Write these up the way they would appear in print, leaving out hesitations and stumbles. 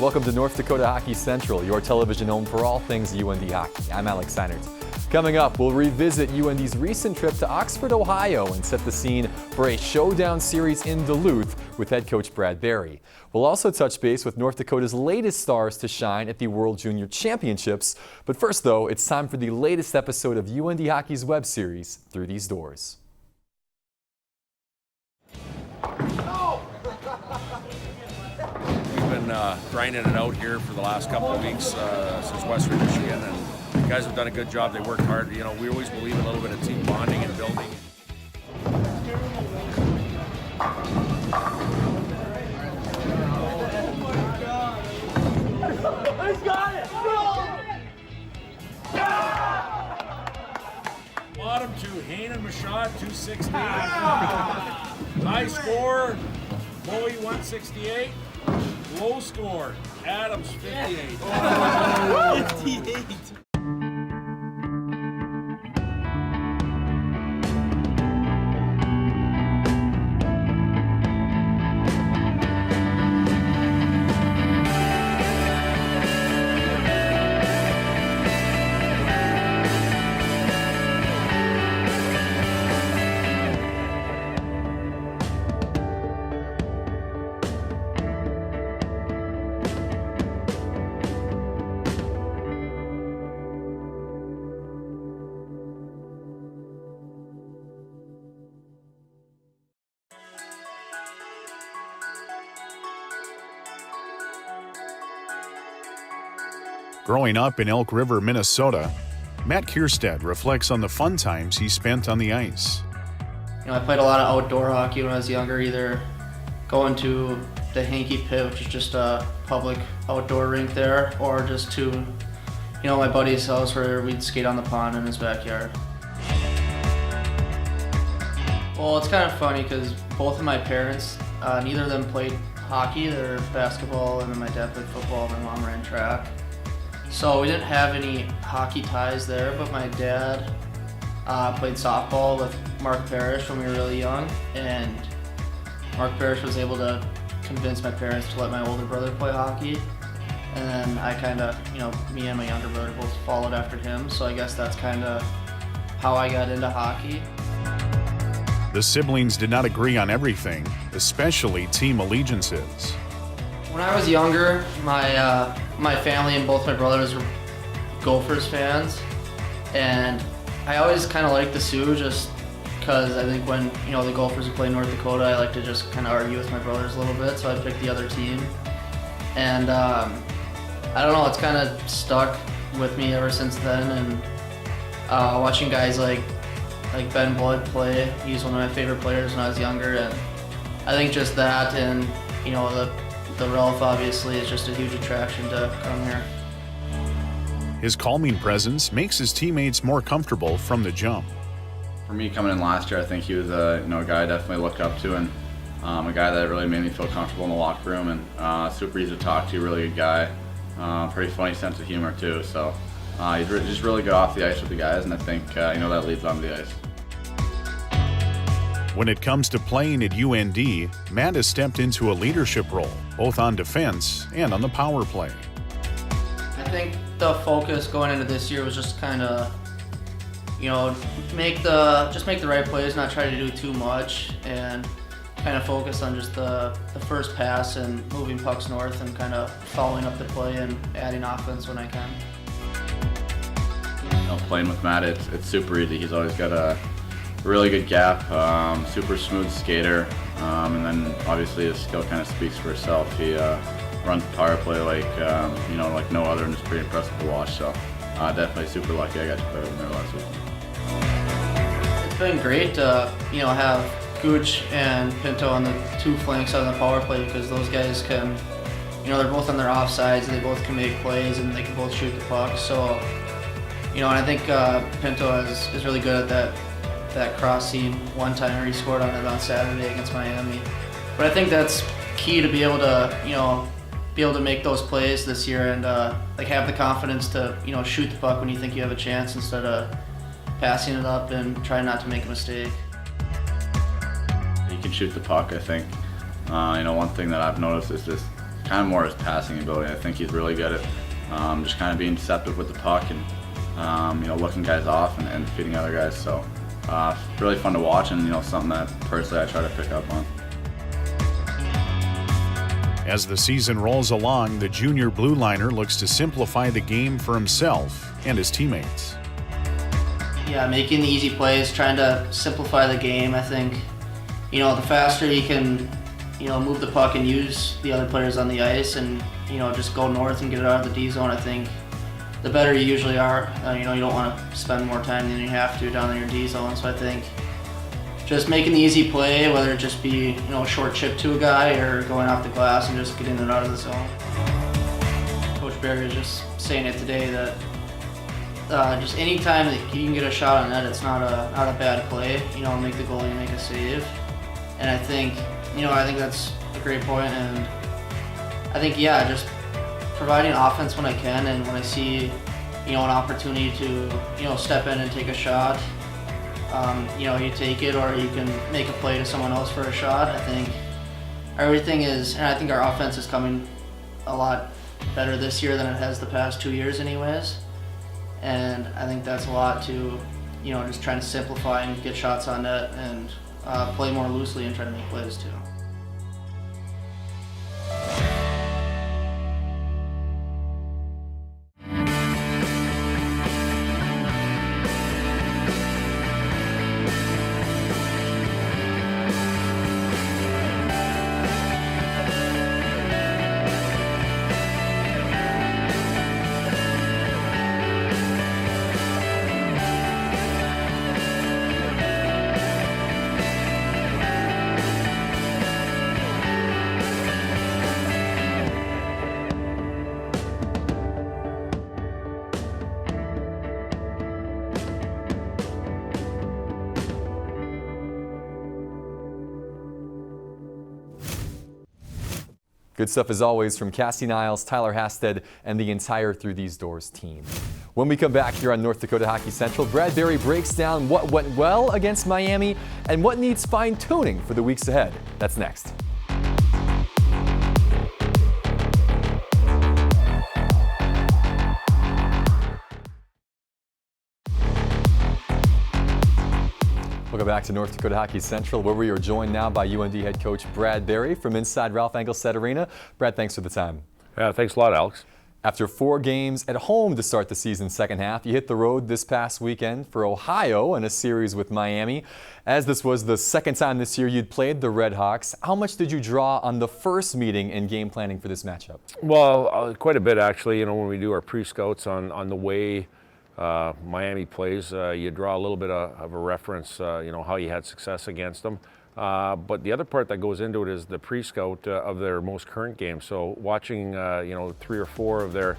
Welcome to North Dakota Hockey Central, your television home for all things UND hockey. I'm Alex Heinert. Coming up, we'll revisit UND's recent trip to Oxford, Ohio, and set the scene for a showdown series in Duluth with head coach Brad Berry. We'll also touch base with North Dakota's latest stars to shine at the World Junior Championships. But first, though, it's time for the latest episode of UND Hockey's web series, Through These Doors. Grinding it out here for the last couple of weeks since Western Michigan, and the guys have done a good job. They worked hard. You know, we always believe in a little bit of team bonding and building. He's got it! Bottom two, Heinert and Mashad, 268. High score, Bowie 168. Low score, Adams 58. 58. Growing up in Elk River, Minnesota, Matt Kierstead reflects on the fun times he spent on the ice. You know, I played a lot of outdoor hockey when I was younger, either going to the Hanky Pit, which is just a public outdoor rink there, or just to, you know, my buddy's house where we'd skate on the pond in his backyard. Well, it's kind of funny because both of my parents, neither of them played hockey. They're basketball, and then my dad played football, and my mom ran track. So we didn't have any hockey ties there, but my dad played softball with Mark Parrish when we were really young, and Mark Parrish was able to convince my parents to let my older brother play hockey. And then I kind of, you know, me and my younger brother both followed after him, so I guess that's kind of how I got into hockey. The siblings did not agree on everything, especially team allegiances. When I was younger, my family and both my brothers were Gophers fans, and I always kind of liked the Sioux just because I think when, you know, the Gophers would play North Dakota, I like to just kind of argue with my brothers a little bit, so I picked the other team. And I don't know, it's kind of stuck with me ever since then, and watching guys like Ben Blood play, he's one of my favorite players when I was younger, and I think just that, and, you know, the Ralph obviously is just a huge attraction to come here. His calming presence makes his teammates more comfortable from the jump. For me, coming in last year, I think he was a guy I definitely looked up to, and a guy that really made me feel comfortable in the locker room, and super easy to talk to, really good guy, pretty funny sense of humor too. So he's just really good off the ice with the guys, and I think that leads on the ice. When it comes to playing at UND, Matt has stepped into a leadership role, both on defense and on the power play. I think the focus going into this year was just kind of, you know, make the right plays, not try to do too much, and kind of focus on just the first pass and moving pucks north and kind of following up the play and adding offense when I can. You know, playing with Matt, it's super easy. He's always got a really good gap, super smooth skater, and then obviously his skill kind of speaks for itself. He runs power play like no other, and it's pretty impressive to watch. So definitely super lucky I got to play with him there last week. It's been great to have Gooch and Pinto on the two flanks on the power play, because those guys can, they're both on their offsides and they both can make plays and they can both shoot the puck. So, and I think Pinto is really good at that crossing one-timer he scored on it on Saturday against Miami. But I think that's key to be able to make those plays this year and have the confidence to shoot the puck when you think you have a chance instead of passing it up and trying not to make a mistake. He can shoot the puck, I think. One thing that I've noticed is just kind of more his passing ability. I think he's really good at just kind of being deceptive with the puck and looking guys off and feeding other guys. So really fun to watch, and something that personally I try to pick up on. As the season rolls along, the junior blue liner looks to simplify the game for himself and his teammates. Yeah, making the easy plays, trying to simplify the game. I think, the faster he can, move the puck and use the other players on the ice and, just go north and get it out of the D zone, I think the better you usually are. You don't want to spend more time than you have to down in your D zone. So I think just making the easy play, whether it just be, a short chip to a guy or going off the glass and just getting it out of the zone. Coach Barry was just saying it today that just any time that you can get a shot on net, it's not a bad play. Make the goalie make a save, and I think that's a great point. And I think just providing offense when I can, and when I see an opportunity to step in and take a shot, you take it, or you can make a play to someone else for a shot. I think everything is, and I think our offense is coming a lot better this year than it has the past 2 years, anyways. And I think that's a lot to, just trying to simplify and get shots on net and play more loosely and try to make plays too. Good stuff as always from Cassie Niles, Tyler Hasted, and the entire Through These Doors team. When we come back here on North Dakota Hockey Central, Brad Berry breaks down what went well against Miami and what needs fine-tuning for the weeks ahead. That's next. Welcome back to North Dakota Hockey Central, where we are joined now by UND head coach Brad Berry from inside Ralph Engelstad Arena. Brad, thanks for the time. Yeah, thanks a lot, Alex. After 4 games at home to start the season's second half, you hit the road this past weekend for Ohio in a series with Miami. As this was the second time this year you'd played the Red Hawks, how much did you draw on the first meeting in game planning for this matchup? Well, quite a bit actually. When we do our pre-scouts on the way Miami plays, you draw a little bit of a reference, how you had success against them. But the other part that goes into it is the pre-scout of their most current games. So watching, 3 or 4 of their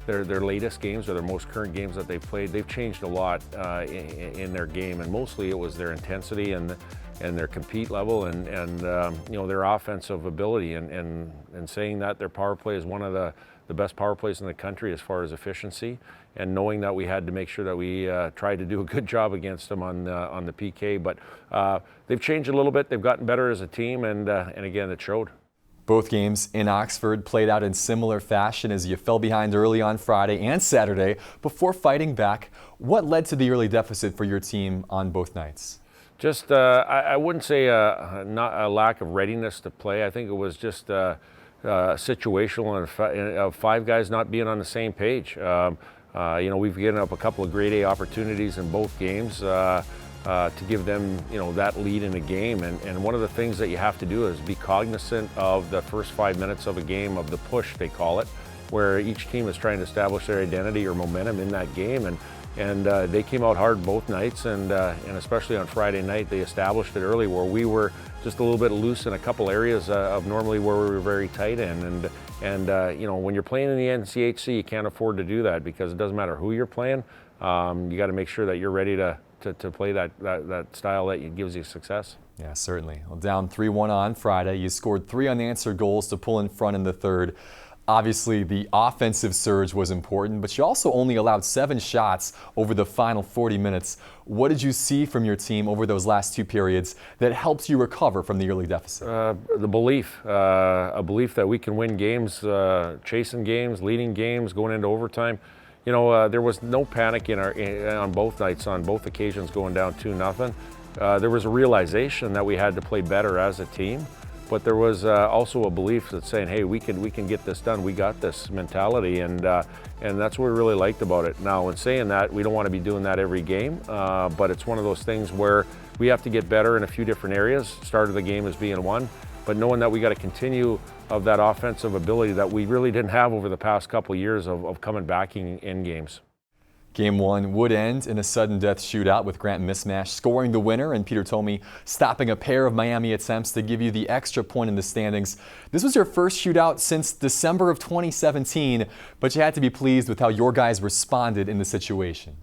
latest games or their most current games that they've played, they've changed a lot in their game, and mostly it was their intensity and their compete level and their offensive ability. And saying that their power play is one of the best power plays in the country as far as efficiency, and knowing that we had to make sure that we tried to do a good job against them on the PK. But they've changed a little bit. They've gotten better as a team, and again, it showed. Both games in Oxford played out in similar fashion as you fell behind early on Friday and Saturday before fighting back. What led to the early deficit for your team on both nights? Just, I wouldn't say not a lack of readiness to play. I think it was just situational of 5 guys not being on the same page. We've given up a couple of grade A opportunities in both games to give them, that lead in a game. And one of the things that you have to do is be cognizant of the first 5 minutes of a game, of the push, they call it, where each team is trying to establish their identity or momentum in that game. And they came out hard both nights, and especially on Friday night, they established it early where we were just a little bit loose in a couple areas of normally where we were very tight in. And when you're playing in the NCHC, you can't afford to do that, because it doesn't matter who you're playing. You got to make sure that you're ready to play that style that gives you success. Yeah, certainly. Well, down 3-1 on Friday, you scored 3 unanswered goals to pull in front in the third. Obviously, the offensive surge was important, but you also only allowed 7 shots over the final 40 minutes. What did you see from your team over those last 2 periods that helped you recover from the early deficit? The belief, a belief that we can win games, chasing games, leading games, going into overtime. You know, there was no panic on both nights, on both occasions going down 2-0. There was a realization that we had to play better as a team. But there was also a belief that saying, hey, we can get this done. We got this mentality, and that's what we really liked about it. Now, in saying that, we don't want to be doing that every game, but it's one of those things where we have to get better in a few different areas. Start of the game as being one, but knowing that we got to continue of that offensive ability that we really didn't have over the past couple of years of coming back in games. Game 1 would end in a sudden death shootout with Grant Mismash scoring the winner and Peter Thome stopping a pair of Miami attempts to give you the extra point in the standings. This was your first shootout since December of 2017, but you had to be pleased with how your guys responded in the situation.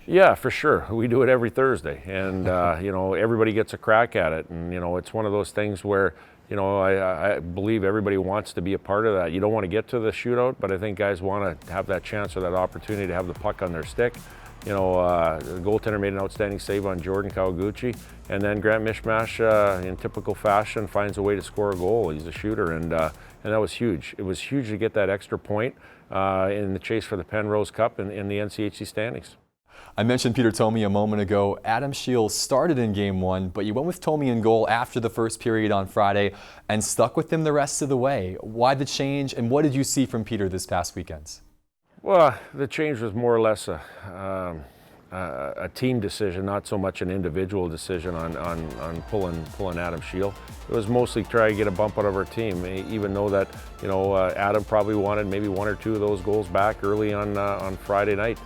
Yeah, for sure. We do it every Thursday, and you know, everybody gets a crack at it, and you know, it's one of those things where, you know, I believe everybody wants to be a part of that. You don't want to get to the shootout, but I think guys want to have that chance or that opportunity to have the puck on their stick. You know, the goaltender made an outstanding save on Jordan Kawaguchi, and then Grant Mishmash, in typical fashion, finds a way to score a goal. He's a shooter, and that was huge. It was huge to get that extra point in the chase for the Penrose Cup in the NCHC standings. I mentioned Peter Thome a moment ago. Adam Shields started in Game 1, but you went with Thome in goal after the first period on Friday and stuck with him the rest of the way. Why the change, and what did you see from Peter this past weekend? Well, the change was more or less a team decision, not so much an individual decision on pulling Adam Shields. It was mostly try to get a bump out of our team, even though that, you know, Adam probably wanted maybe 1 or 2 of those goals back early on Friday night.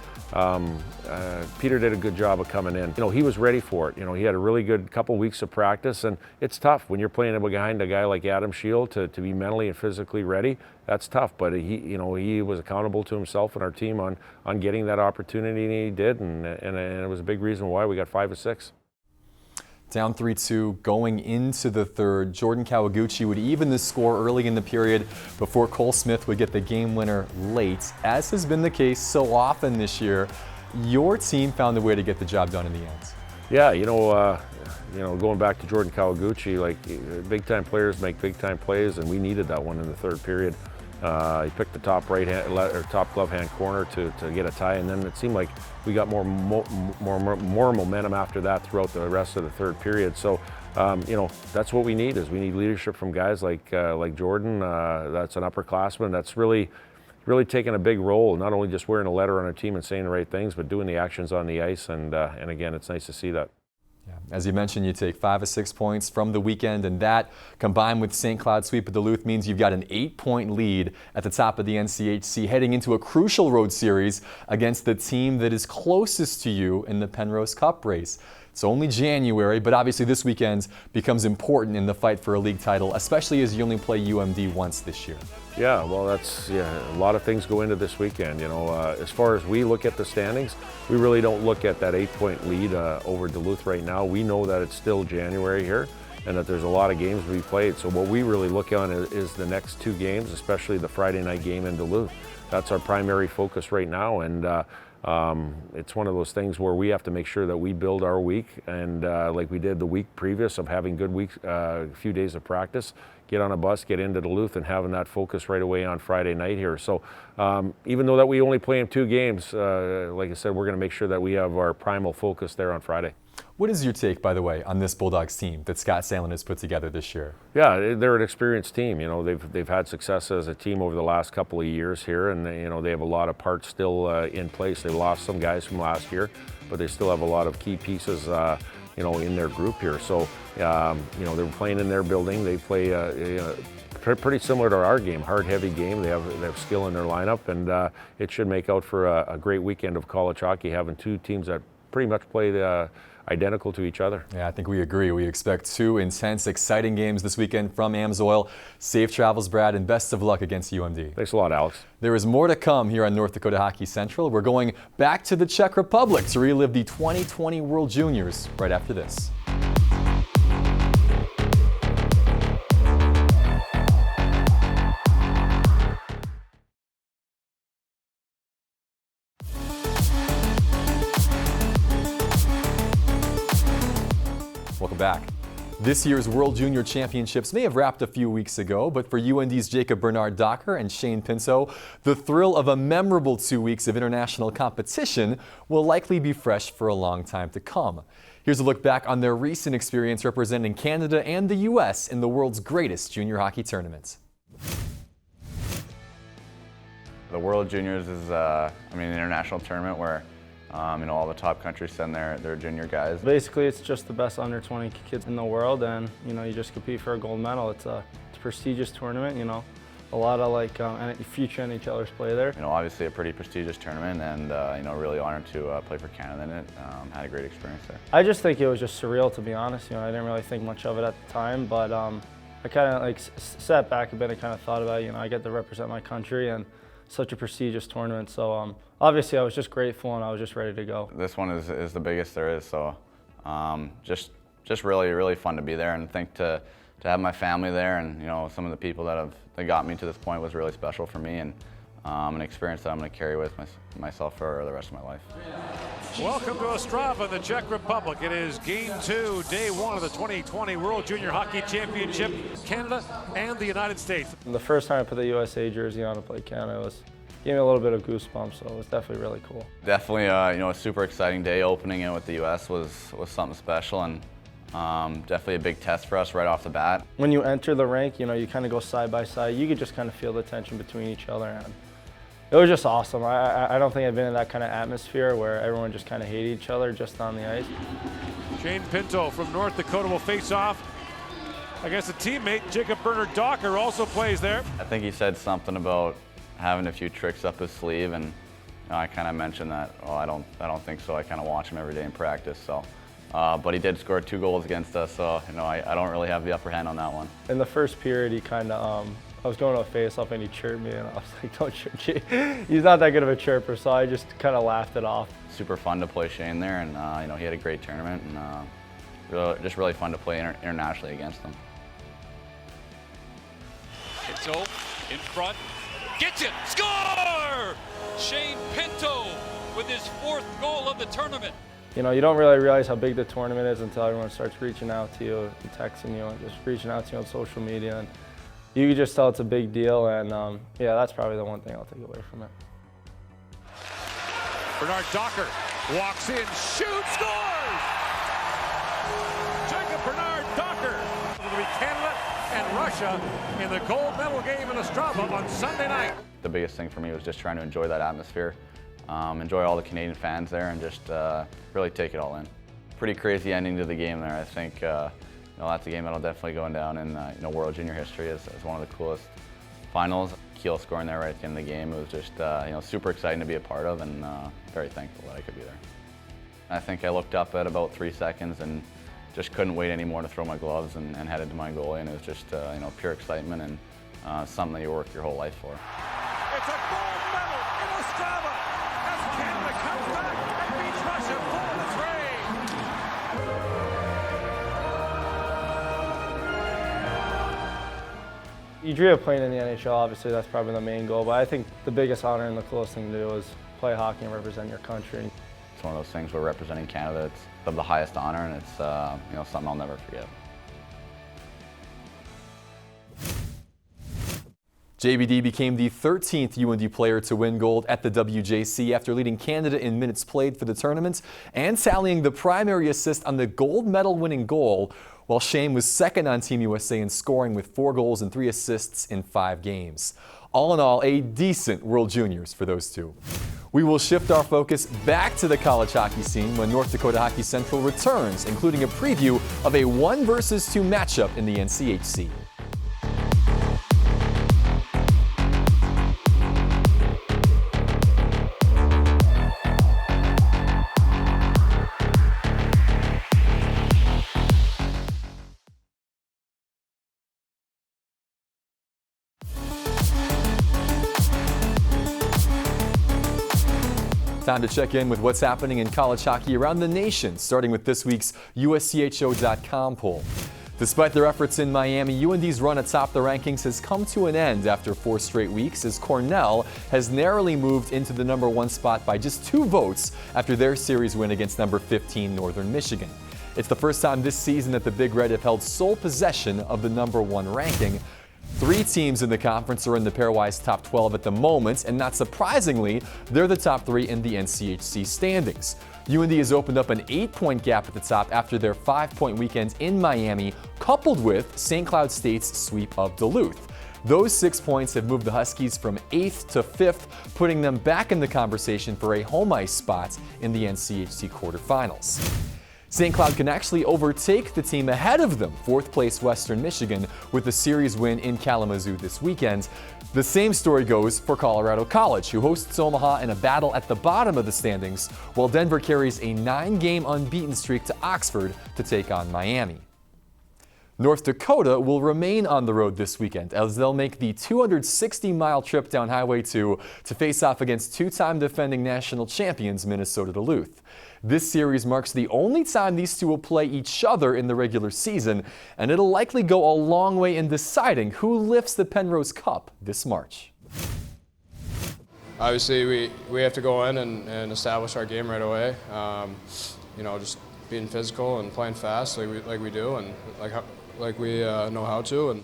Peter did a good job of coming in. You know, he was ready for it. You know, he had a really good couple weeks of practice, and it's tough when you're playing behind a guy like Adam Shields to be mentally and physically ready. That's tough, but he was accountable to himself and our team on getting that opportunity, and he did, and it was a big reason why we got 5 of 6. Down 3-2 going into the third. Jordan Kawaguchi would even the score early in the period before Cole Smith would get the game winner late. As has been the case so often this year, your team found a way to get the job done in the end. Yeah, you know, going back to Jordan Kawaguchi, like big time players make big time plays, and we needed that one in the third period. He picked the top top glove hand corner to get a tie, and then it seemed like we got more momentum after that throughout the rest of the third period. So, you know, that's what we need we need leadership from guys like Jordan. That's an upperclassman. That's really taking a big role, not only just wearing a letter on our team and saying the right things, but doing the actions on the ice. And again, it's nice to see that. Yeah. As you mentioned, you take 5 of 6 points from the weekend, and that combined with St. Cloud sweep of Duluth means you've got an 8-point lead at the top of the NCHC heading into a crucial road series against the team that is closest to you in the Penrose Cup race. It's only January, but obviously this weekend becomes important in the fight for a league title, especially as you only play UMD once this year. Yeah, well, a lot of things go into this weekend. You know, as far as we look at the standings, we really don't look at that 8-point lead over Duluth right now. We know that it's still January here and that there's a lot of games to be played. So what we really look on is the next 2 games, especially the Friday night game in Duluth. That's our primary focus right now, and it's one of those things where we have to make sure that we build our week, and like we did the week previous of having good weeks, a few days of practice, get on a bus, get into Duluth, and having that focus right away on Friday night here. So even though that we only play in 2 games, like I said, we're going to make sure that we have our primal focus there on Friday. What is your take, by the way, on this Bulldogs team that Scott Salen has put together this year? Yeah, they're an experienced team. You know, they've had success as a team over the last couple of years here, and you know, they have a lot of parts still in place. They lost some guys from last year, but they still have a lot of key pieces, you know, in their group here. So, you know, they're playing in their building. They play pretty similar to our game, hard, heavy game. They have skill in their lineup, and it should make out for a great weekend of college hockey, having 2 teams that pretty much play identical to each other. Yeah, I think we agree. We expect 2 intense, exciting games this weekend from Amsoil. Safe travels, Brad, and best of luck against UMD. Thanks a lot, Alex. There is more to come here on North Dakota Hockey Central. We're going back to the Czech Republic to relive the 2020 World Juniors right after this. back. This year's World Junior Championships may have wrapped a few weeks ago, but for UND's Jacob Bernard-Docker and Shane Pinto, the thrill of a memorable 2 weeks of international competition will likely be fresh for a long time to come. Here's a look back on their recent experience representing Canada and the U.S. in the world's greatest junior hockey tournaments. The World Juniors is, an international tournament where all the top countries send their junior guys. Basically, it's just the best under 20 kids in the world, and you just compete for a gold medal. It's a prestigious tournament. A lot of future NHLers play there. Obviously a pretty prestigious tournament, and really honored to play for Canada in it. Had a great experience there. I just think it was just surreal, to be honest. I didn't really think much of it at the time, but I kind of sat back a bit and kind of thought about I get to represent my country and such a prestigious tournament. So obviously I was just grateful and I was just ready to go. This one is the biggest there is, so just really fun to be there, and think to have my family there, and some of the people that got me to this point was really special for me, and an experience that I'm going to carry with myself for the rest of my life. Welcome to Ostrava, the Czech Republic. It is Game 2, Day 1 of the 2020 World Junior Hockey Championship, Canada and the United States. The first time I put the USA jersey on to play Canada gave me a little bit of goosebumps, so it was definitely really cool. Definitely, a super exciting day. Opening it with the U.S. was something special, and definitely a big test for us right off the bat. When you enter the rink, you kind of go side by side. You could just kind of feel the tension between each other, and it was just awesome. I don't think I've been in that kind of atmosphere where everyone just kind of hated each other just on the ice. Shane Pinto from North Dakota will face off against a teammate. Jacob Bernard-Docker also plays there. I think he said something about having a few tricks up his sleeve, and I kind of mentioned that. Oh, I don't think so. I kind of watch him every day in practice. So, but he did score 2 goals against us, so I don't really have the upper hand on that one. In the first period, he kind of I was going to a face-off and he chirped me, and I was like, don't chirp. He's not that good of a chirper, so I just kind of laughed it off. Super fun to play Shane there, and he had a great tournament, and just really fun to play internationally against him. Pinto in front, gets it, score! Shane Pinto with his 4th goal of the tournament. You don't really realize how big the tournament is until everyone starts reaching out to you and texting you and just reaching out to you on social media. And you can just tell it's a big deal, and yeah, that's probably the one thing I'll take away from it. Bernard-Docker walks in, shoots, scores! Jacob Bernard-Docker. It'll be Canada and Russia in the gold medal game in Ostrava on Sunday night. The biggest thing for me was just trying to enjoy that atmosphere, enjoy all the Canadian fans there, and just really take it all in. Pretty crazy ending to the game there. I think that's a game that'll definitely go down in World Junior history as one of the coolest finals. Keel scoring there right at the end of the game. It was just super exciting to be a part of, and very thankful that I could be there. I think I looked up at about 3 seconds and just couldn't wait anymore to throw my gloves and head into my goalie, and it was just pure excitement and something that you work your whole life for. It's a gold medal in Ostrava as Canada comes back and beats Russia for its reign. You dream of playing in the NHL, obviously that's probably the main goal, but I think the biggest honor and the coolest thing to do is play hockey and represent your country. It's one of those things where representing Canada, it's of the highest honor, and it's something I'll never forget. JBD became the 13th UND player to win gold at the WJC after leading Canada in minutes played for the tournament and tallying the primary assist on the gold medal winning goal, while Shane was second on Team USA in scoring with 4 goals and 3 assists in 5 games. All in all, a decent World Juniors for those two. We will shift our focus back to the college hockey scene when North Dakota Hockey Central returns, including a preview of a 1 versus 2 matchup in the NCHC. Time to check in with what's happening in college hockey around the nation, starting with this week's USCHO.com poll. Despite their efforts in Miami, UND's run atop the rankings has come to an end after 4 straight weeks, as Cornell has narrowly moved into the #1 spot by just 2 votes after their series win against number 15 Northern Michigan. It's the first time this season that the Big Red have held sole possession of the #1 ranking. 3 teams in the conference are in the pairwise top 12 at the moment, and not surprisingly, they're the top 3 in the NCHC standings. UND has opened up an 8-point gap at the top after their 5-point weekend in Miami, coupled with St. Cloud State's sweep of Duluth. Those 6 points have moved the Huskies from 8th to 5th, putting them back in the conversation for a home ice spot in the NCHC quarterfinals. St. Cloud can actually overtake the team ahead of them, 4th place Western Michigan, with a series win in Kalamazoo this weekend. The same story goes for Colorado College, who hosts Omaha in a battle at the bottom of the standings, while Denver carries a 9-game unbeaten streak to Oxford to take on Miami. North Dakota will remain on the road this weekend as they'll make the 260-mile trip down Highway 2 to face off against 2-time defending national champions Minnesota Duluth. This series marks the only time these two will play each other in the regular season, and it'll likely go a long way in deciding who lifts the Penrose Cup this March. Obviously, we have to go in and establish our game right away. Just being physical and playing fast like we do, and like we know how to. And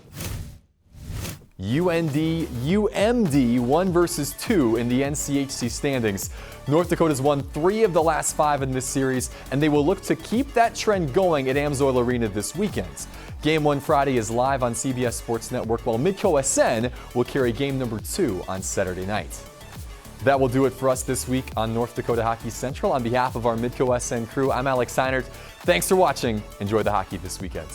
UND, UMD 1 versus 2 in the NCHC standings. North Dakota's won 3 of the last 5 in this series, and they will look to keep that trend going at Amsoil Arena this weekend. Game 1 Friday is live on CBS Sports Network, while MidcoSN will carry game number 2 on Saturday night. That will do it for us this week on North Dakota Hockey Central. On behalf of our MidcoSN crew, I'm Alex Heinert. Thanks for watching. Enjoy the hockey this weekend.